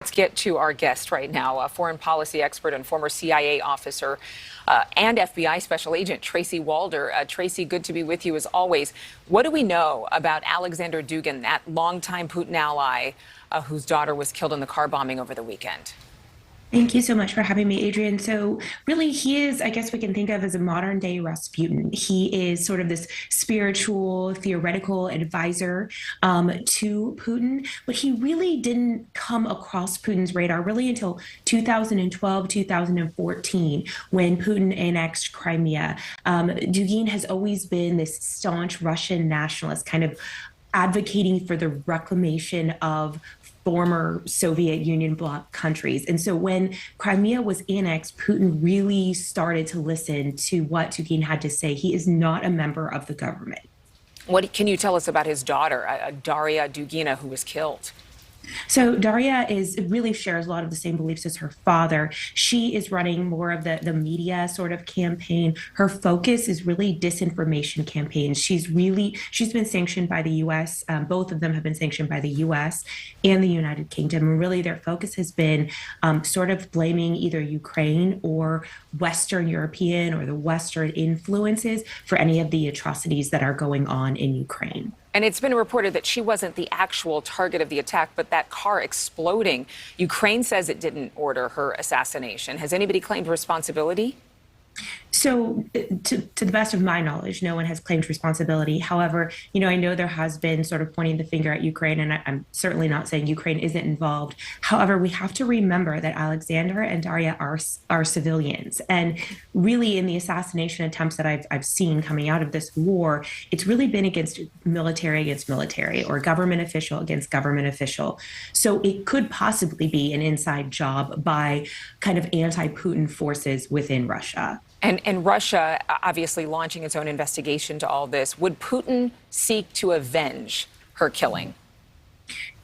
Let's get to our guest right now, a foreign policy expert and former CIA officer and FBI special agent, Tracy Walder. Tracy, good to be with you as always. What do we know about Alexander Dugin, that longtime Putin ally whose daughter was killed in the car bombing over the weekend? Thank you so much for having me, Adrienne. So, really, he is, I guess we can think of as a modern day Rasputin. He is sort of this spiritual, theoretical advisor to Putin, but he really didn't come across Putin's radar really until 2012, 2014, when Putin annexed Crimea. Dugin has always been this staunch Russian nationalist, kind of advocating for the reclamation of former Soviet Union bloc countries. And so when Crimea was annexed, Putin really started to listen to what Dugin had to say. He is not a member of the government. What can you tell us about his daughter, Daria Dugina, who was killed? So Daria really shares a lot of the same beliefs as her father. She is running more of the media sort of campaign. Her focus is really disinformation campaigns. She's been sanctioned by the U.S. Both of them have been sanctioned by the U.S. and the United Kingdom. And really their focus has been sort of blaming either Ukraine or Western European or the Western influences for any of the atrocities that are going on in Ukraine. And it's been reported that she wasn't the actual target of the attack, but that car exploding. Ukraine says it didn't order her assassination. Has anybody claimed responsibility? So, to the best of my knowledge, no one has claimed responsibility. However, I know there has been sort of pointing the finger at Ukraine, and I'm certainly not saying Ukraine isn't involved. However, we have to remember that Alexander and Daria are civilians. And really, in the assassination attempts that I've seen coming out of this war, it's really been against military or government official against government official. So it could possibly be an inside job by kind of anti-Putin forces within Russia. And Russia obviously launching its own investigation to all this. Would Putin seek to avenge her killing?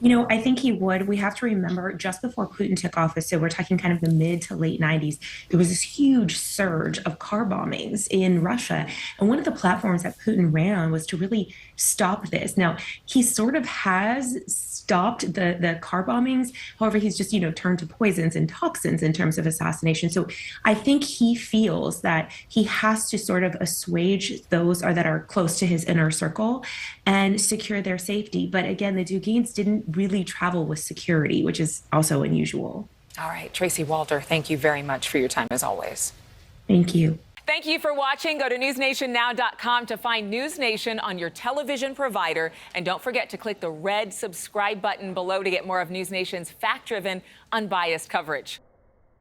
I think he would. We have to remember just before Putin took office, so we're talking kind of the mid to late 90s, there was this huge surge of car bombings in Russia. And one of the platforms that Putin ran on was to really stop this. Now, he sort of has stopped the car bombings. However, he's just, turned to poisons and toxins in terms of assassination. So I think he feels that he has to sort of assuage those that are close to his inner circle and secure their safety. But again, the Dugins didn't really travel with security, which is also unusual. All right, Tracy Walder, thank you very much for your time as always. Thank you. Thank you for watching. Go to newsnationnow.com to find NewsNation on your television provider. And don't forget to click the red subscribe button below to get more of NewsNation's fact-driven, unbiased coverage.